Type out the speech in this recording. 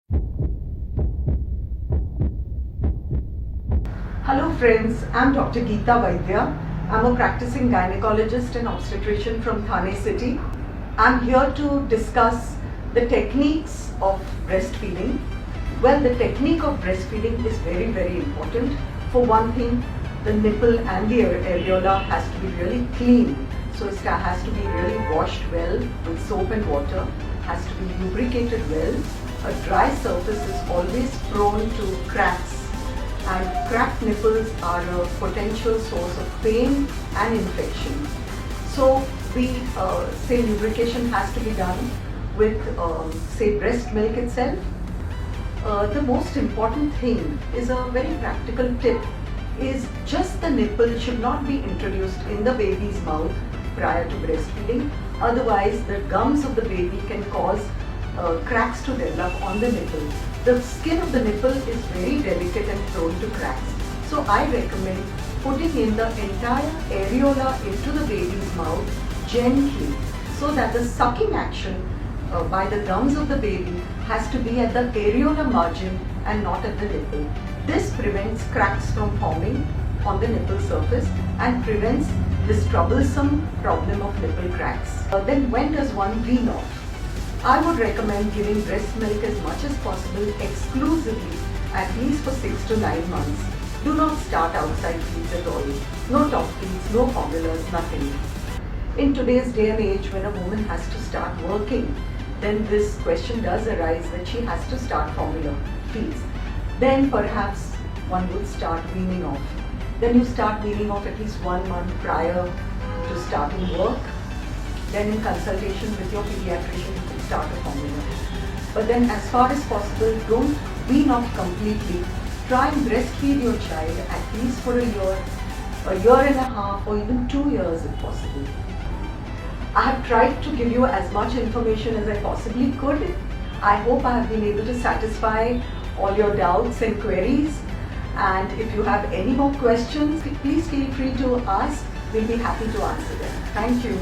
Hello friends, I'm Dr. Geeta Vaidya. I'm a practicing gynecologist and obstetrician from Thane city. I'm here to discuss the techniques of breastfeeding. Well, the technique of breastfeeding is very, very important. For one thing, the nipple and the areola has to be really clean. So it has to be really washed well with soap and water, has to be lubricated well. A dry surface is always prone to cracks, and cracked nipples are a potential source of pain and infection. So we say lubrication has to be done with say breast milk itself. The most important thing is a very practical tip is just the nipple should not be introduced in the baby's mouth prior to breastfeeding. Otherwise the gums of the baby can cause cracks to develop on the nipple. The skin of the nipple is very delicate and prone to cracks. So I recommend putting in the entire areola into the baby's mouth gently so that the sucking action by the gums of the baby has to be at the areola margin and not at the nipple. This prevents cracks from forming on the nipple surface and prevents this troublesome problem of nipple cracks. Then when does one wean off? I would recommend giving breast milk as much as possible exclusively at least for 6 to 9 months. Do not start outside feeds at all. No top feeds, no formulas, nothing. In today's day and age, when a woman has to start working, then this question does arise that she has to start formula feeds. Then perhaps one would start weaning off. Then you start weaning off at least 1 month prior to starting work. Then in consultation with your pediatrician, you can start a formula. But then as far as possible, don't wean off completely. Try and breastfeed your child at least for a year and a half, or even 2 years if possible. I have tried to give you as much information as I possibly could. I hope I have been able to satisfy all your doubts and queries. And if you have any more questions, please feel free to ask. We'll be happy to answer them. Thank you.